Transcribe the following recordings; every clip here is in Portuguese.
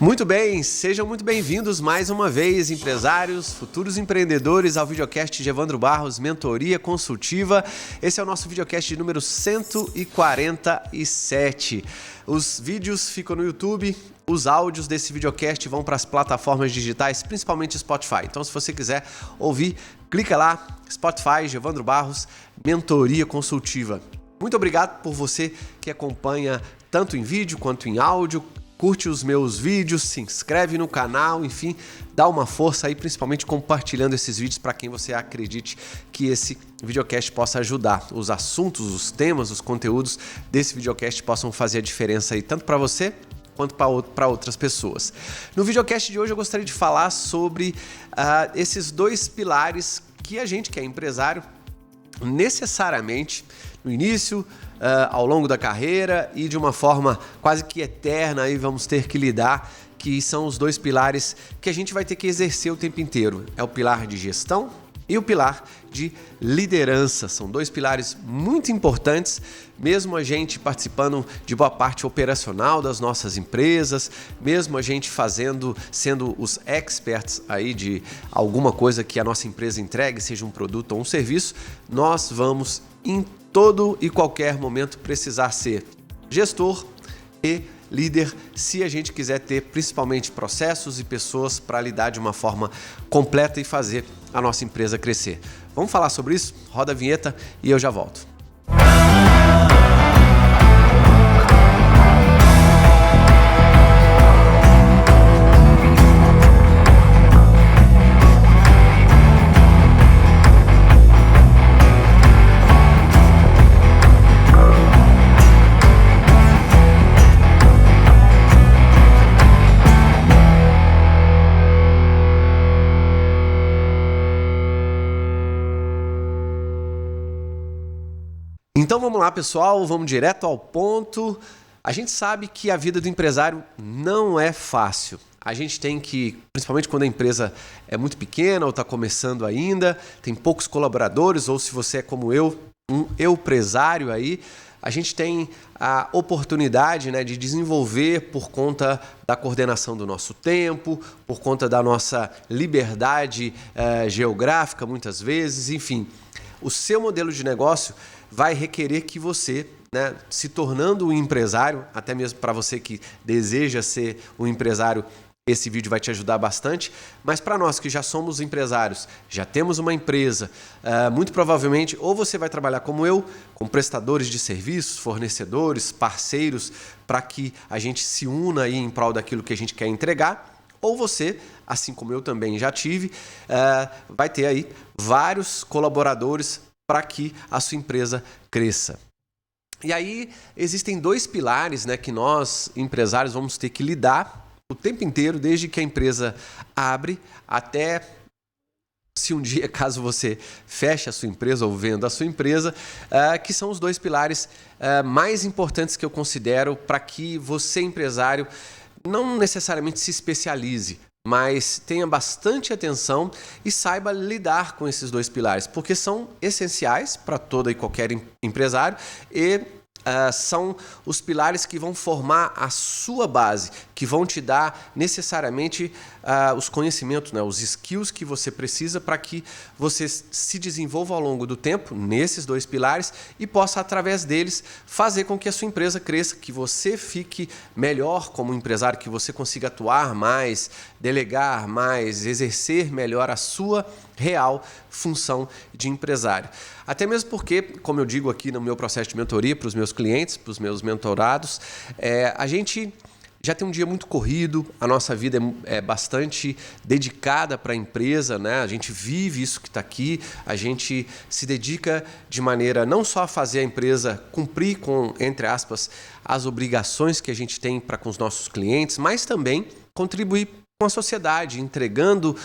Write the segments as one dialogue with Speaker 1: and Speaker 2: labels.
Speaker 1: Muito bem, sejam muito bem-vindos mais uma vez, empresários, futuros empreendedores, ao videocast de Evandro Barros, Mentoria Consultiva. Esse é o nosso videocast de número 147. Os vídeos ficam no YouTube, os áudios desse videocast vão para as plataformas digitais, principalmente Spotify. Então, se você quiser ouvir, clica lá, Spotify, de Evandro Barros, Mentoria Consultiva. Muito obrigado por você que acompanha tanto em vídeo quanto em áudio. Curte os meus vídeos, se inscreve no canal, enfim, dá uma força aí, principalmente compartilhando esses vídeos para quem você acredite que esse videocast possa ajudar. Os assuntos, os temas, os conteúdos desse videocast possam fazer a diferença aí, tanto para você quanto para outras pessoas. No videocast de hoje eu gostaria de falar sobre esses dois pilares que a gente que é empresário necessariamente no início, ao longo da carreira e de uma forma quase que eterna aí vamos ter que lidar, que são os dois pilares que a gente vai ter que exercer o tempo inteiro. É o pilar de gestão e o pilar de liderança. São dois pilares muito importantes, mesmo a gente participando de boa parte operacional das nossas empresas, mesmo a gente sendo os experts aí de alguma coisa que a nossa empresa entregue, seja um produto ou um serviço, nós vamos em todo e qualquer momento precisar ser gestor e líder se a gente quiser ter principalmente processos e pessoas para lidar de uma forma completa e fazer a nossa empresa crescer. Vamos falar sobre isso? Roda a vinheta e eu já volto. Então vamos lá, pessoal, vamos direto ao ponto. A gente sabe que a vida do empresário não é fácil. A gente tem que, principalmente quando a empresa é muito pequena ou está começando ainda, tem poucos colaboradores, ou se você é como eu, um empresário aí, a gente tem a oportunidade, né, de desenvolver por conta da coordenação do nosso tempo, por conta da nossa liberdade geográfica, muitas vezes, enfim. O seu modelo de negócio vai requerer que você, né, se tornando um empresário, até mesmo para você que deseja ser um empresário, esse vídeo vai te ajudar bastante, mas para nós que já somos empresários, já temos uma empresa, muito provavelmente ou você vai trabalhar como eu, com prestadores de serviços, fornecedores, parceiros, para que a gente se una aí em prol daquilo que a gente quer entregar, ou você, assim como eu também já tive, vai ter aí vários colaboradores para que a sua empresa cresça. E aí existem dois pilares, né, que nós, empresários, vamos ter que lidar o tempo inteiro, desde que a empresa abre até se um dia, caso você feche a sua empresa ou venda a sua empresa, que são os dois pilares mais importantes que eu considero para que você, empresário, não necessariamente se especialize, mas tenha bastante atenção e saiba lidar com esses dois pilares, porque são essenciais para todo e qualquer empresário e são os pilares que vão formar a sua base, que vão te dar necessariamente os conhecimentos, né, os skills que você precisa para que você se desenvolva ao longo do tempo nesses dois pilares e possa, através deles, fazer com que a sua empresa cresça, que você fique melhor como empresário, que você consiga atuar mais, delegar mais, exercer melhor a sua real função de empresário. Até mesmo porque, como eu digo aqui no meu processo de mentoria para os meus clientes, para os meus mentorados, a gente já tem um dia muito corrido, a nossa vida é bastante dedicada para a empresa, né? A gente vive isso que está aqui, a gente se dedica de maneira não só a fazer a empresa cumprir com, entre aspas, as obrigações que a gente tem para com os nossos clientes, mas também contribuir com a sociedade, entregando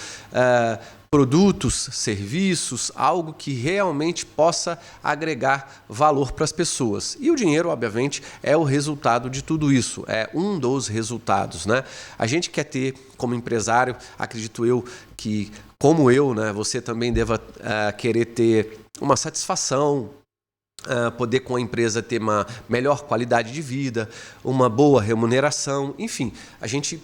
Speaker 1: produtos, serviços, algo que realmente possa agregar valor para as pessoas. E o dinheiro, obviamente, é o resultado de tudo isso, é um dos resultados, né? A gente quer ter, como empresário, acredito eu, que, como eu, né, você também deva querer ter uma satisfação, poder com a empresa ter uma melhor qualidade de vida, uma boa remuneração, enfim, a gente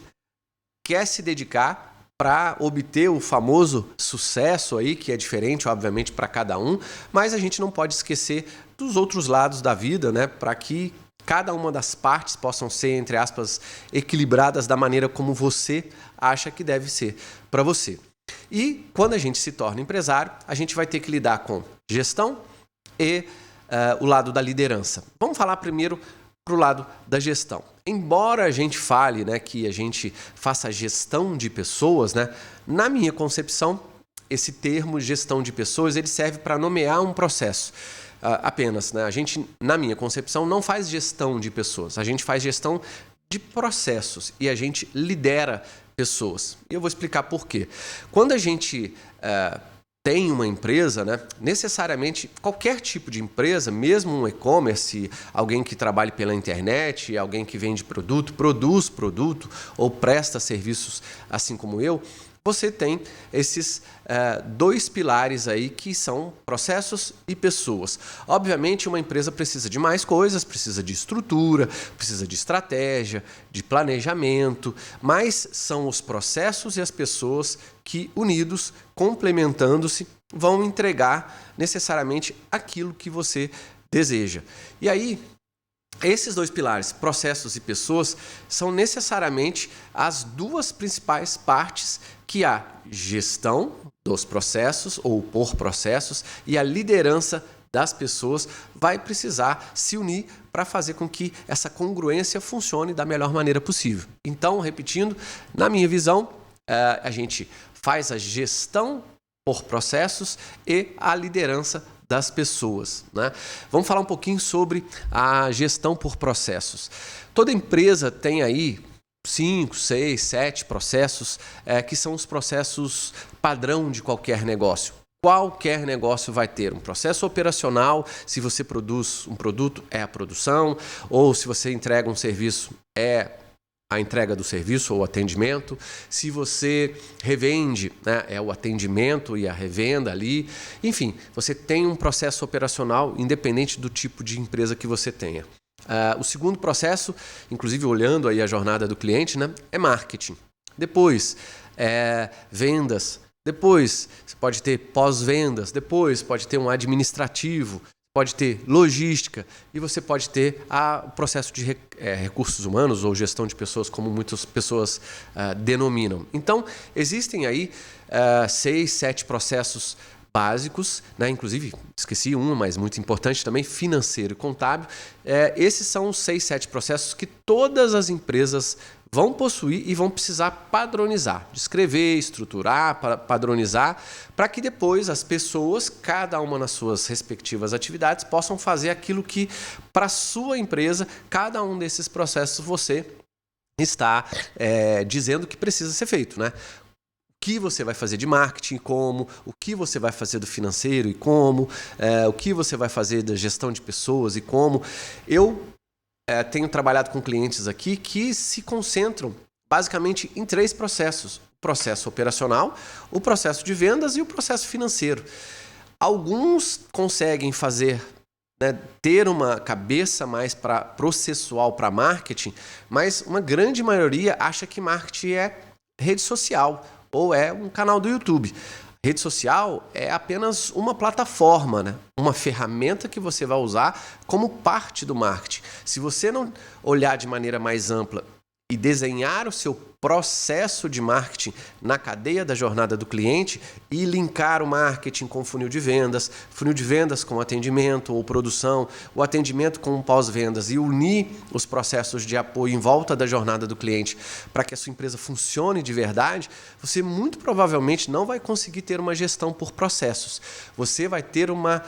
Speaker 1: quer se dedicar para obter o famoso sucesso aí, que é diferente, obviamente, para cada um, mas a gente não pode esquecer dos outros lados da vida, né? Para que cada uma das partes possam ser, entre aspas, equilibradas da maneira como você acha que deve ser para você. E quando a gente se torna empresário, a gente vai ter que lidar com gestão e o lado da liderança. Vamos falar primeiro para o lado da gestão. Embora a gente fale, né, que a gente faça gestão de pessoas, né, na minha concepção, esse termo gestão de pessoas ele serve para nomear um processo. Apenas, né? A gente, na minha concepção, não faz gestão de pessoas, a gente faz gestão de processos e a gente lidera pessoas. E eu vou explicar por quê. Quando a gente tem uma empresa, né, necessariamente qualquer tipo de empresa, mesmo um e-commerce, alguém que trabalhe pela internet, alguém que vende produto, produz produto ou presta serviços assim como eu, você tem esses dois pilares aí que são processos e pessoas. Obviamente, uma empresa precisa de mais coisas, precisa de estrutura, precisa de estratégia, de planejamento, mas são os processos e as pessoas que, unidos, complementando-se, vão entregar necessariamente aquilo que você deseja. E aí, esses dois pilares, processos e pessoas, são necessariamente as duas principais partes que a gestão dos processos ou por processos e a liderança das pessoas vai precisar se unir para fazer com que essa congruência funcione da melhor maneira possível. Então, repetindo, na minha visão, a gente faz a gestão por processos e a liderança das pessoas, né? Vamos falar um pouquinho sobre a gestão por processos. Toda empresa tem aí 5, 6, 7 processos que são os processos padrão de qualquer negócio. Qualquer negócio vai ter um processo operacional, se você produz um produto, é a produção, ou se você entrega um serviço, é a entrega do serviço ou atendimento. Se você revende, né, é o atendimento e a revenda ali. Enfim, você tem um processo operacional independente do tipo de empresa que você tenha. O segundo processo, inclusive olhando aí a jornada do cliente, né, é marketing. Depois, vendas. Depois, você pode ter pós-vendas. Depois, pode ter um administrativo. Pode ter logística e você pode ter o processo de recursos humanos ou gestão de pessoas, como muitas pessoas denominam. Então, existem aí 6, 7 processos básicos, né? Inclusive, esqueci um, mas muito importante também, financeiro e contábil. Esses são os 6, 7 processos que todas as empresas vão possuir e vão precisar padronizar, descrever, estruturar, padronizar, para que depois as pessoas, cada uma nas suas respectivas atividades, possam fazer aquilo que, para a sua empresa, cada um desses processos você está dizendo que precisa ser feito, né? O que você vai fazer de marketing, como, o que você vai fazer do financeiro e como, o que você vai fazer da gestão de pessoas e como. Eu tenho trabalhado com clientes aqui que se concentram basicamente em 3 processos. O processo operacional, o processo de vendas e o processo financeiro. Alguns conseguem fazer, né, ter uma cabeça mais processual para marketing, mas uma grande maioria acha que marketing é rede social ou é um canal do YouTube. Rede social é apenas uma plataforma, né? Uma ferramenta que você vai usar como parte do marketing. Se você não olhar de maneira mais ampla e desenhar o seu processo de marketing na cadeia da jornada do cliente e linkar o marketing com funil de vendas com atendimento ou produção, o atendimento com pós-vendas e unir os processos de apoio em volta da jornada do cliente para que a sua empresa funcione de verdade, você muito provavelmente não vai conseguir ter uma gestão por processos. Você vai ter uma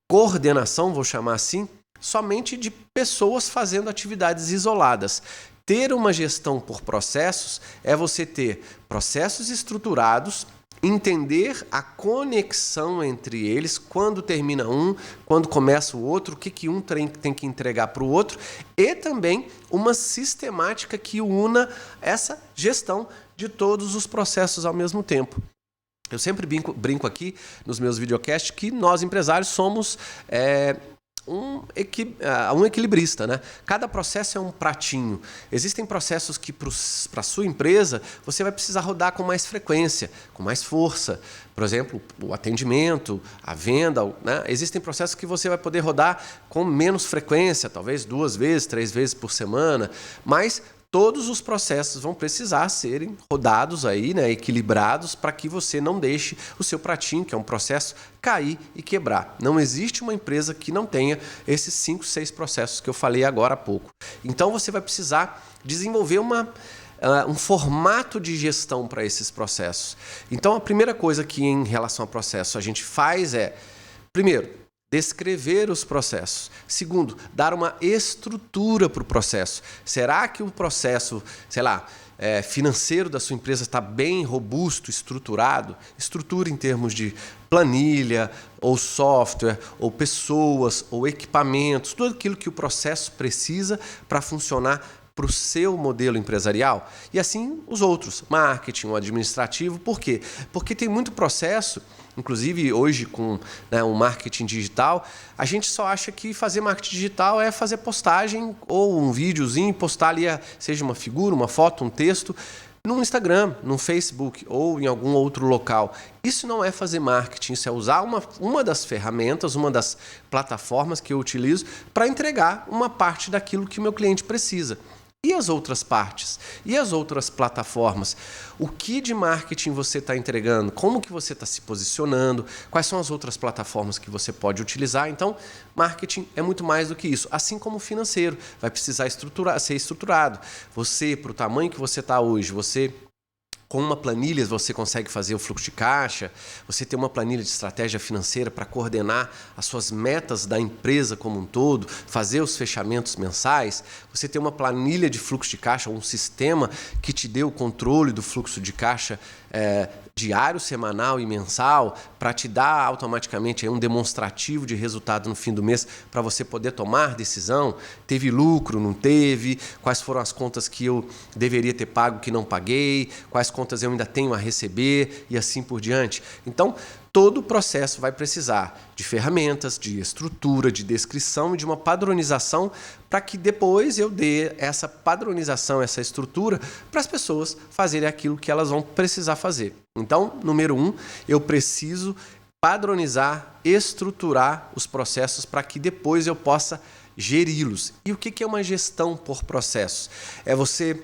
Speaker 1: coordenação, vou chamar assim, somente de pessoas fazendo atividades isoladas. Ter uma gestão por processos é você ter processos estruturados, entender a conexão entre eles, quando termina um, quando começa o outro, o que um tem que entregar para o outro, e também uma sistemática que una essa gestão de todos os processos ao mesmo tempo. Eu sempre brinco aqui nos meus videocasts que nós empresários somos um equilibrista, né? Cada processo é um pratinho. Existem processos que para a sua empresa você vai precisar rodar com mais frequência, com mais força. Por exemplo, o atendimento, a venda, né? Existem processos que você vai poder rodar com menos frequência, talvez 2 vezes, 3 vezes por semana, mas todos os processos vão precisar serem rodados aí, né, equilibrados, para que você não deixe o seu pratinho, que é um processo, cair e quebrar. Não existe uma empresa que não tenha esses 5, 6 processos que eu falei agora há pouco. Então você vai precisar desenvolver um formato de gestão para esses processos. Então a primeira coisa que em relação ao processo a gente faz é, primeiro, descrever os processos. Segundo, dar uma estrutura para o processo. Será que o processo, financeiro da sua empresa está bem robusto, estruturado? Estrutura em termos de planilha, ou software, ou pessoas, ou equipamentos, tudo aquilo que o processo precisa para funcionar para o seu modelo empresarial. E assim os outros, marketing, o administrativo. Por quê? Porque tem muito processo. Inclusive, hoje, com o marketing digital, a gente só acha que fazer marketing digital é fazer postagem ou um videozinho, postar ali, seja uma figura, uma foto, um texto, no Instagram, no Facebook ou em algum outro local. Isso não é fazer marketing, isso é usar uma das ferramentas, uma das plataformas que eu utilizo para entregar uma parte daquilo que o meu cliente precisa. E as outras partes? E as outras plataformas? O que de marketing você está entregando? Como que você está se posicionando? Quais são as outras plataformas que você pode utilizar? Então, marketing é muito mais do que isso. Assim como o financeiro, vai precisar ser estruturado. Você, para o tamanho que você está hoje, com uma planilha você consegue fazer o fluxo de caixa, você tem uma planilha de estratégia financeira para coordenar as suas metas da empresa como um todo, fazer os fechamentos mensais, você tem uma planilha de fluxo de caixa, um sistema que te dê o controle do fluxo de caixa diário, semanal e mensal, para te dar automaticamente um demonstrativo de resultado no fim do mês para você poder tomar decisão. Teve lucro, não teve? Quais foram as contas que eu deveria ter pago que não paguei? Quais contas eu ainda tenho a receber? E assim por diante. Então, todo o processo vai precisar de ferramentas, de estrutura, de descrição e de uma padronização para que depois eu dê essa padronização, essa estrutura para as pessoas fazerem aquilo que elas vão precisar fazer. Então, número 1, eu preciso padronizar, estruturar os processos para que depois eu possa geri-los. E o que é uma gestão por processos? É você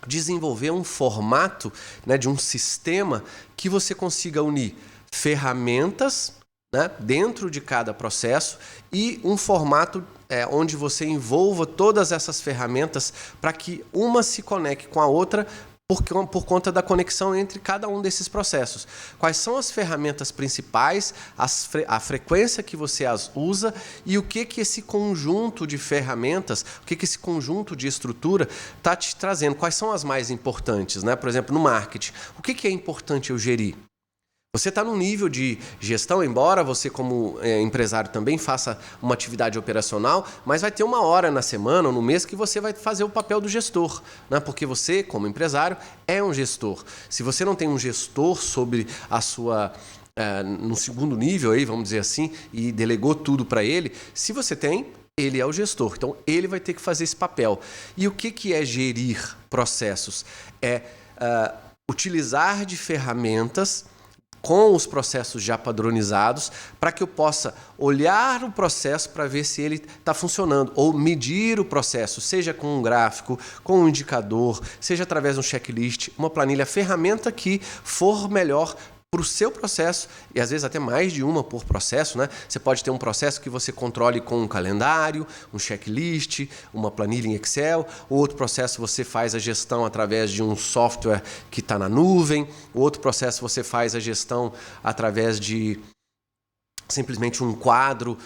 Speaker 1: desenvolver um formato, de um sistema que você consiga unir ferramentas, dentro de cada processo e um formato onde você envolva todas essas ferramentas para que uma se conecte com a outra por conta da conexão entre cada um desses processos. Quais são as ferramentas principais, a frequência que você as usa e o que esse conjunto de ferramentas, o que esse conjunto de estrutura está te trazendo. Quais são as mais importantes? Por exemplo, no marketing, o que é importante eu gerir? Você está num nível de gestão, embora você como empresário também faça uma atividade operacional, mas vai ter uma hora na semana ou no mês que você vai fazer o papel do gestor, porque você, como empresário, é um gestor. Se você não tem um gestor sobre a sua... no segundo nível, aí, vamos dizer assim, e delegou tudo para ele, se você tem, ele é o gestor. Então, ele vai ter que fazer esse papel. E o que é gerir processos? É utilizar de ferramentas com os processos já padronizados, para que eu possa olhar o processo para ver se ele está funcionando, ou medir o processo, seja com um gráfico, com um indicador, seja através de um checklist, uma planilha, ferramenta que for melhor para o seu processo, e às vezes até mais de uma por processo, Você pode ter um processo que você controle com um calendário, um checklist, uma planilha em Excel, o outro processo você faz a gestão através de um software que está na nuvem, o outro processo você faz a gestão através de simplesmente um quadro,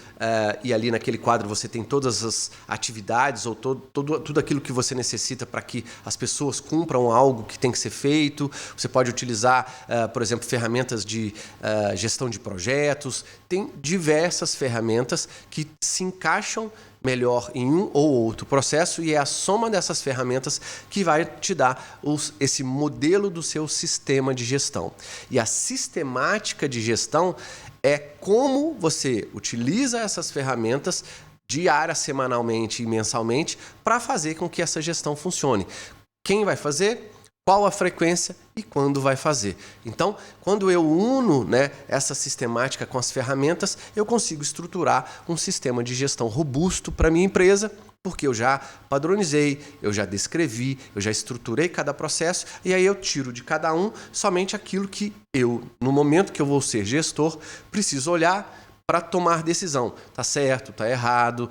Speaker 1: e ali naquele quadro você tem todas as atividades ou tudo aquilo que você necessita para que as pessoas cumpram algo que tem que ser feito. Você pode utilizar, por exemplo, ferramentas de gestão de projetos. Tem diversas ferramentas que se encaixam melhor em um ou outro processo, e é a soma dessas ferramentas que vai te dar esse modelo do seu sistema de gestão. E a sistemática de gestão é como você utiliza essas ferramentas diária, semanalmente e mensalmente para fazer com que essa gestão funcione. Quem vai fazer? Qual a frequência e quando vai fazer. Então, quando eu uno, essa sistemática com as ferramentas, eu consigo estruturar um sistema de gestão robusto para a minha empresa, porque eu já padronizei, eu já descrevi, eu já estruturei cada processo, e aí eu tiro de cada um somente aquilo que eu, no momento que eu vou ser gestor, preciso olhar para tomar decisão. Tá certo, tá errado,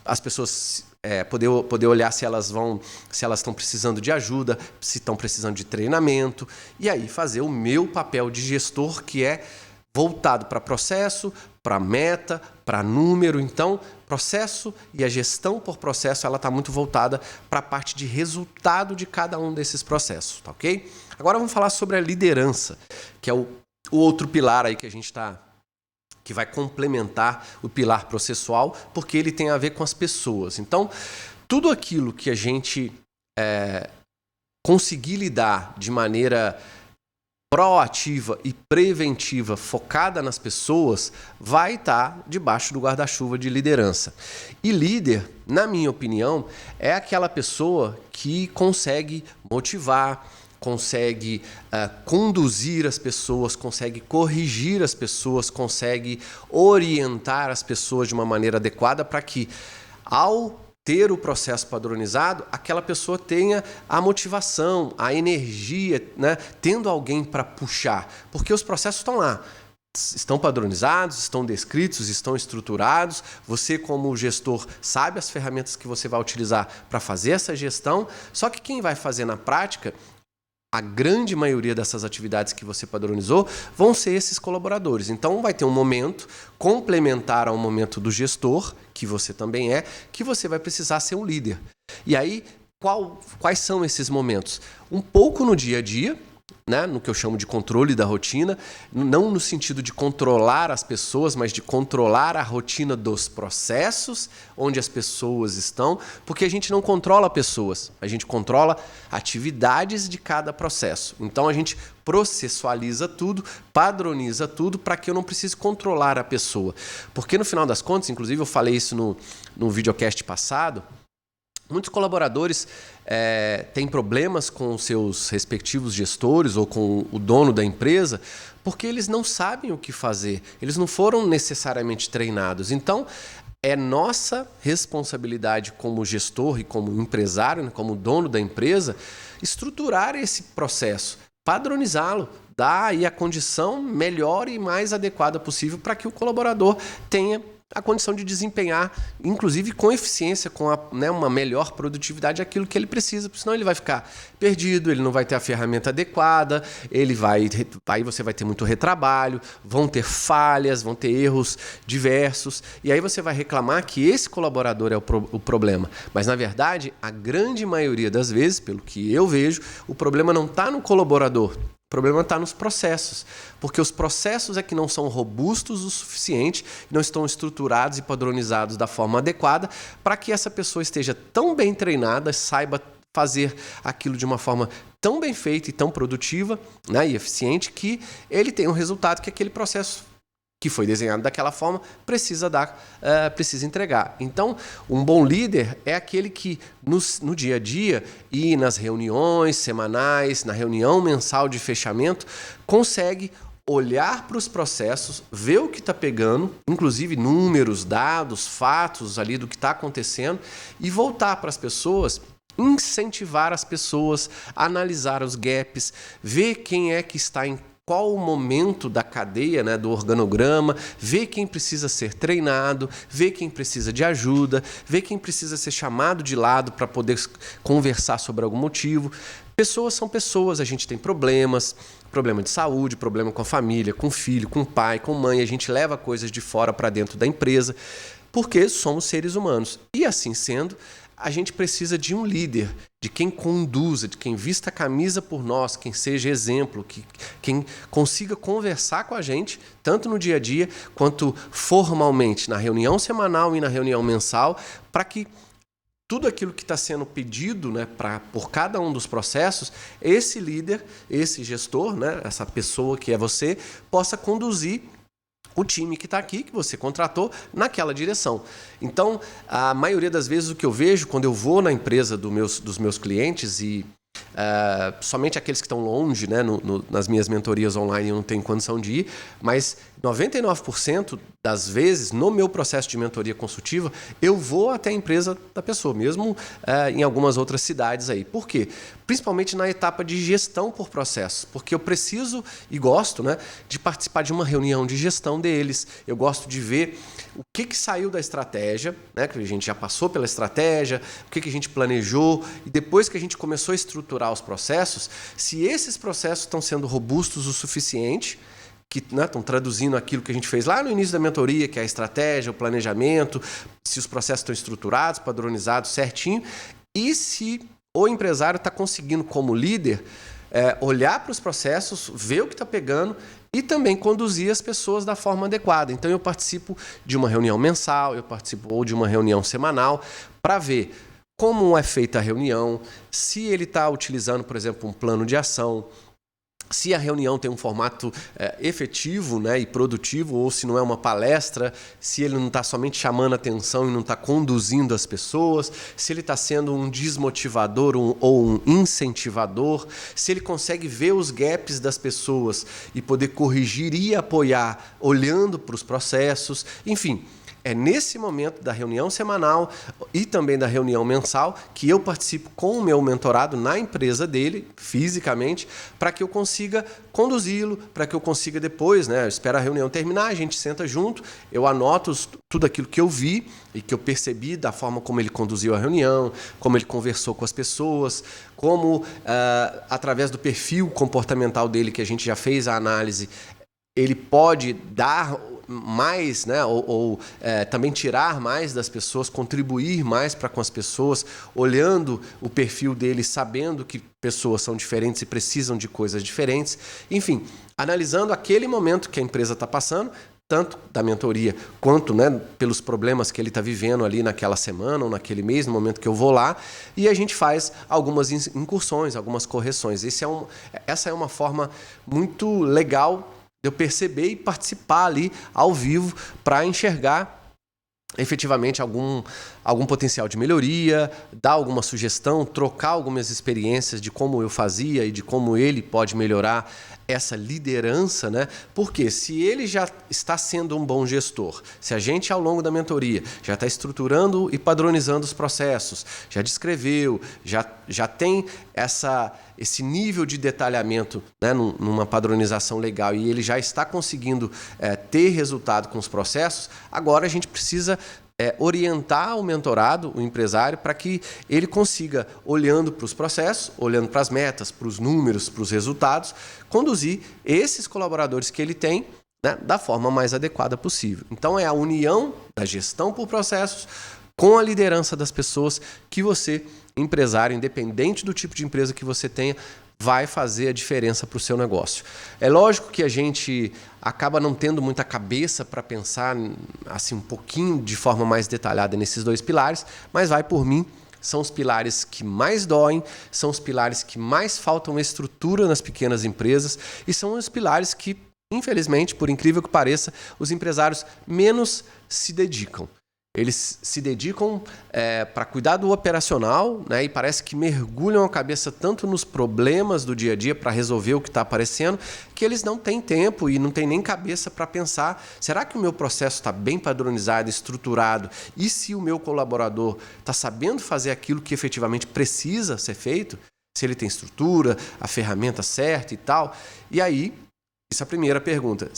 Speaker 1: as pessoas poder olhar se elas estão precisando de ajuda, se estão precisando de treinamento, e aí fazer o meu papel de gestor, que é voltado para processo, para meta, para número. Então, processo e a gestão por processo, ela está muito voltada para a parte de resultado de cada um desses processos, tá ok? Agora vamos falar sobre a liderança, que é o outro pilar aí que a gente que vai complementar o pilar processual, porque ele tem a ver com as pessoas. Então, tudo aquilo que a gente conseguir lidar de maneira proativa e preventiva, focada nas pessoas, vai estar debaixo do guarda-chuva de liderança. E líder, na minha opinião, é aquela pessoa que consegue motivar, consegue conduzir as pessoas, consegue corrigir as pessoas, consegue orientar as pessoas de uma maneira adequada para que, ao ter o processo padronizado, aquela pessoa tenha a motivação, a energia, tendo alguém para puxar, porque os processos estão lá. Estão padronizados, estão descritos, estão estruturados. Você, como gestor, sabe as ferramentas que você vai utilizar para fazer essa gestão, só que quem vai fazer na prática, a grande maioria dessas atividades que você padronizou vão ser esses colaboradores. Então, vai ter um momento complementar ao momento do gestor, que você também que você vai precisar ser um líder. E aí, quais são esses momentos? Um pouco no dia a dia, no que eu chamo de controle da rotina, não no sentido de controlar as pessoas, mas de controlar a rotina dos processos onde as pessoas estão, porque a gente não controla pessoas, a gente controla atividades de cada processo. Então a gente processualiza tudo, padroniza tudo para que eu não precise controlar a pessoa. Porque no final das contas, inclusive eu falei isso no videocast passado, muitos colaboradores têm problemas com seus respectivos gestores ou com o dono da empresa porque eles não sabem o que fazer, eles não foram necessariamente treinados. Então, é nossa responsabilidade como gestor e como empresário, como dono da empresa, estruturar esse processo, padronizá-lo, dar aí a condição melhor e mais adequada possível para que o colaborador tenha a condição de desempenhar, inclusive com eficiência, com uma melhor produtividade, aquilo que ele precisa, porque senão ele vai ficar perdido, ele não vai ter a ferramenta adequada, aí você vai ter muito retrabalho, vão ter falhas, vão ter erros diversos, e aí você vai reclamar que esse colaborador é o problema. Mas, na verdade, a grande maioria das vezes, pelo que eu vejo, o problema não está no colaborador. O problema está nos processos, porque os processos é que não são robustos o suficiente, não estão estruturados e padronizados da forma adequada para que essa pessoa esteja tão bem treinada, saiba fazer aquilo de uma forma tão bem feita e tão produtiva, e eficiente, que ele tenha um resultado que aquele processo que foi desenhado daquela forma precisa entregar. Então, um bom líder é aquele que no dia a dia e nas reuniões semanais, na reunião mensal de fechamento, consegue olhar para os processos, ver o que está pegando, inclusive números, dados, fatos ali do que está acontecendo, e voltar para as pessoas, incentivar as pessoas, analisar os gaps, ver quem é que está em qual o momento da cadeia, do organograma, ver quem precisa ser treinado, ver quem precisa de ajuda, ver quem precisa ser chamado de lado para poder conversar sobre algum motivo. Pessoas são pessoas, a gente tem problemas, problema de saúde, problema com a família, com o filho, com o pai, com a mãe, a gente leva coisas de fora para dentro da empresa, porque somos seres humanos. E assim sendo, a gente precisa de um líder de quem conduza, de quem vista a camisa por nós, quem seja exemplo, quem consiga conversar com a gente, tanto no dia a dia, quanto formalmente, na reunião semanal e na reunião mensal, para que tudo aquilo que está sendo pedido, né, por cada um dos processos, esse líder, esse gestor, né, essa pessoa que é você, possa conduzir o time que está aqui, que você contratou, naquela direção. Então, a maioria das vezes o que eu vejo quando eu vou na empresa dos meus clientes e somente aqueles que estão longe, né, nas minhas mentorias online eu não tenho condição de ir, mas 99% das vezes no meu processo de mentoria consultiva eu vou até a empresa da pessoa, mesmo em algumas outras cidades aí. Por quê? Principalmente na etapa de gestão por processos, porque eu preciso e gosto, né, de participar de uma reunião de gestão deles, eu gosto de ver o que saiu da estratégia, né, que a gente já passou pela estratégia, o que a gente planejou, e depois que a gente começou a estruturar os processos, se esses processos estão sendo robustos o suficiente, que, né, estão traduzindo aquilo que a gente fez lá no início da mentoria, que é a estratégia, o planejamento, se os processos estão estruturados, padronizados certinho, e se o empresário está conseguindo, como líder, olhar para os processos, ver o que está pegando e também conduzir as pessoas da forma adequada. Então eu participo de uma reunião mensal, eu participo ou de uma reunião semanal para ver como é feita a reunião, se ele está utilizando, por exemplo, um plano de ação, se a reunião tem um formato efetivo, né, e produtivo, ou se não é uma palestra, se ele não está somente chamando atenção e não está conduzindo as pessoas, se ele está sendo um desmotivador ou um incentivador, se ele consegue ver os gaps das pessoas e poder corrigir e apoiar olhando para os processos, enfim. É nesse momento da reunião semanal e também da reunião mensal que eu participo com o meu mentorado na empresa dele, fisicamente, para que eu consiga conduzi-lo, para que eu consiga depois, né, eu espero a reunião terminar, a gente senta junto, eu anoto tudo aquilo que eu vi e que eu percebi da forma como ele conduziu a reunião, como ele conversou com as pessoas, como, através do perfil comportamental dele, que a gente já fez a análise, ele pode dar mais, né, ou também tirar mais das pessoas, contribuir mais para com as pessoas, olhando o perfil dele, sabendo que pessoas são diferentes e precisam de coisas diferentes. Enfim, analisando aquele momento que a empresa está passando, tanto da mentoria quanto, né, pelos problemas que ele está vivendo ali naquela semana ou naquele mês, no momento que eu vou lá, e a gente faz algumas incursões, algumas correções. Essa é uma forma muito legal de eu perceber e participar ali ao vivo para enxergar efetivamente algum potencial de melhoria, dar alguma sugestão, trocar algumas experiências de como eu fazia e de como ele pode melhorar essa liderança, né? Porque se ele já está sendo um bom gestor, se a gente ao longo da mentoria já está estruturando e padronizando os processos, já descreveu, já tem esse nível de detalhamento, né, numa padronização legal e ele já está conseguindo ter resultado com os processos, agora a gente precisa orientar o mentorado, o empresário, para que ele consiga, olhando para os processos, olhando para as metas, para os números, para os resultados, conduzir esses colaboradores que ele tem, né, da forma mais adequada possível. Então é a união da gestão por processos com a liderança das pessoas que você, empresário, independente do tipo de empresa que você tenha, vai fazer a diferença para o seu negócio. É lógico que a gente acaba não tendo muita cabeça para pensar assim um pouquinho de forma mais detalhada nesses dois pilares, mas vai por mim, são os pilares que mais doem, são os pilares que mais faltam estrutura nas pequenas empresas e são os pilares que, infelizmente, por incrível que pareça, os empresários menos se dedicam. Eles se dedicam para cuidar do operacional, né, e parece que mergulham a cabeça tanto nos problemas do dia a dia para resolver o que está aparecendo, que eles não têm tempo e não têm nem cabeça para pensar, será que o meu processo está bem padronizado, estruturado? E se o meu colaborador está sabendo fazer aquilo que efetivamente precisa ser feito? Se ele tem estrutura, a ferramenta certa e tal? E aí, Isso é a primeira pergunta.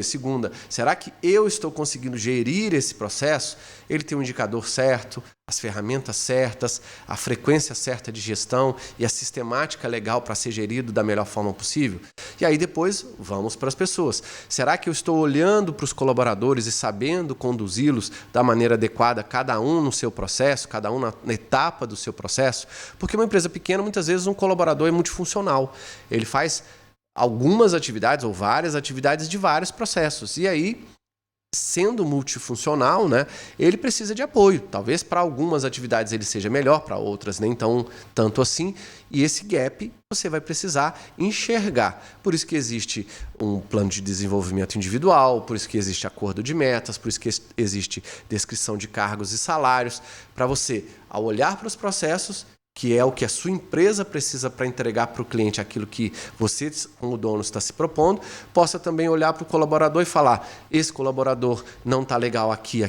Speaker 1: Segunda, será que eu estou conseguindo gerir esse processo? Ele tem um indicador certo, as ferramentas certas, a frequência certa de gestão e a sistemática legal para ser gerido da melhor forma possível? E aí depois vamos para as pessoas. Será que eu estou olhando para os colaboradores e sabendo conduzi-los da maneira adequada, cada um no seu processo, cada um na etapa do seu processo? Porque uma empresa pequena, muitas vezes, um colaborador é multifuncional. Ele faz algumas atividades ou várias atividades de vários processos. E aí, sendo multifuncional, né, ele precisa de apoio. Talvez para algumas atividades ele seja melhor, para outras nem tanto assim. E esse gap você vai precisar enxergar. Por isso que existe um plano de desenvolvimento individual, por isso que existe acordo de metas, por isso que existe descrição de cargos e salários, para você, ao olhar para os processos, que é o que a sua empresa precisa para entregar para o cliente aquilo que você, como dono, está se propondo, possa também olhar para o colaborador e falar: esse colaborador não está legal aqui,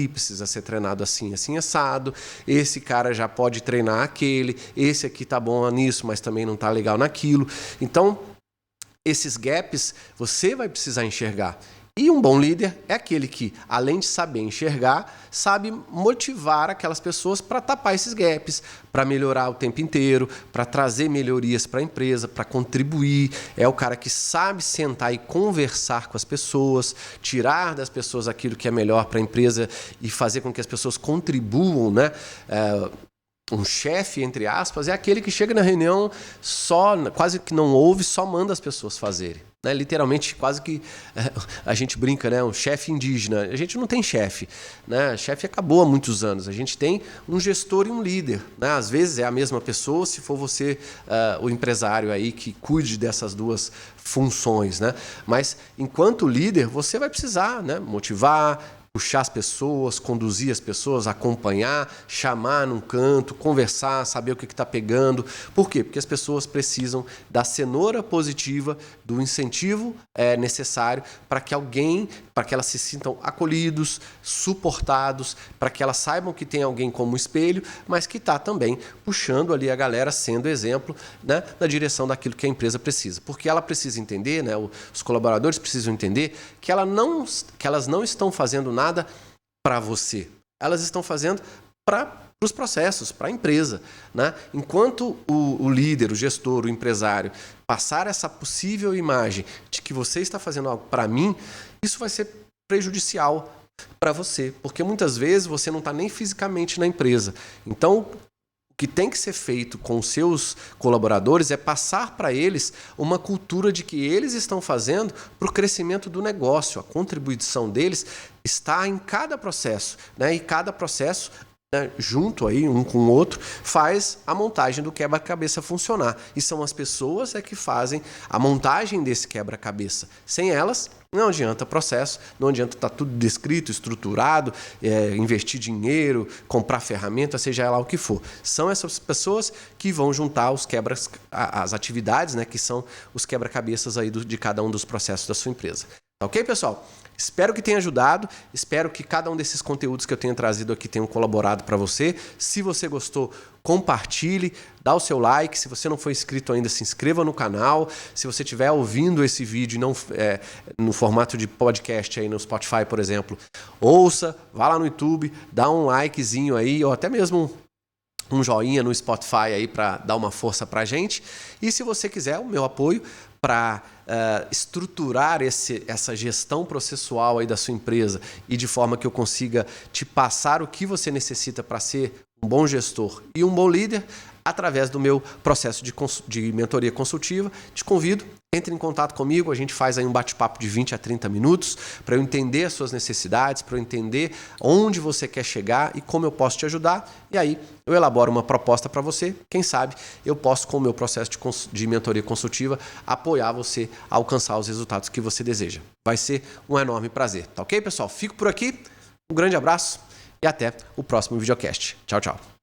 Speaker 1: precisa ser treinado assim, assim, assado, esse cara já pode treinar aquele, esse aqui está bom nisso, mas também não está legal naquilo. Então, esses gaps você vai precisar enxergar. E um bom líder é aquele que, além de saber enxergar, sabe motivar aquelas pessoas para tapar esses gaps, para melhorar o tempo inteiro, para trazer melhorias para a empresa, para contribuir. É o cara que sabe sentar e conversar com as pessoas, tirar das pessoas aquilo que é melhor para a empresa e fazer com que as pessoas contribuam, né? Um chefe, entre aspas, é aquele que chega na reunião, quase que não ouve, só manda as pessoas fazerem. Né? Literalmente, quase que a gente brinca, né? Um chefe indígena. A gente não tem chefe. Né? Chefe acabou há muitos anos. A gente tem um gestor e um líder. Né? Às vezes é a mesma pessoa, se for você o empresário aí que cuide dessas duas funções. Né? Mas, enquanto líder, você vai precisar, né, motivar, puxar as pessoas, conduzir as pessoas, acompanhar, chamar num canto, conversar, saber o que está pegando. Por quê? Porque as pessoas precisam da cenoura positiva, do incentivo necessário para que elas se sintam acolhidos, suportados, para que elas saibam que tem alguém como espelho, mas que está também puxando ali a galera, sendo exemplo, né, na direção daquilo que a empresa precisa. Porque ela precisa entender, né, os colaboradores precisam entender que elas não estão fazendo nada para você. Elas estão fazendo para os processos, para a empresa. Né? Enquanto o líder, o gestor, o empresário passar essa possível imagem de que você está fazendo algo para mim, isso vai ser prejudicial para você, porque muitas vezes você não está nem fisicamente na empresa. Então, o que tem que ser feito com os seus colaboradores é passar para eles uma cultura de que eles estão fazendo para o crescimento do negócio. A contribuição deles está em cada processo, né? E cada processo, né, junto aí um com o outro, faz a montagem do quebra-cabeça funcionar. E são as pessoas que fazem a montagem desse quebra-cabeça. Sem elas, não adianta processo, não adianta estar tudo descrito, estruturado, investir dinheiro, comprar ferramenta, seja lá o que for. São essas pessoas que vão juntar as atividades, né, que são os quebra-cabeças aí de cada um dos processos da sua empresa. Ok, pessoal? Espero que tenha ajudado, espero que cada um desses conteúdos que eu tenho trazido aqui tenham colaborado para você. Se você gostou, compartilhe, dá o seu like. Se você não for inscrito ainda, se inscreva no canal. Se você estiver ouvindo esse vídeo no formato de podcast aí no Spotify, por exemplo, ouça, vá lá no YouTube, dá um likezinho aí, ou até mesmo um joinha no Spotify aí para dar uma força para a gente. E se você quiser o meu apoio para estruturar essa gestão processual aí da sua empresa e de forma que eu consiga te passar o que você necessita para ser um bom gestor e um bom líder, através do meu processo de mentoria consultiva, te convido, entre em contato comigo, a gente faz aí um bate-papo de 20 a 30 minutos para eu entender as suas necessidades, para eu entender onde você quer chegar e como eu posso te ajudar. E aí eu elaboro uma proposta para você. Quem sabe eu posso, com o meu processo de mentoria consultiva, apoiar você a alcançar os resultados que você deseja. Vai ser um enorme prazer. Tá ok, pessoal? Fico por aqui. Um grande abraço e até o próximo videocast. Tchau, tchau.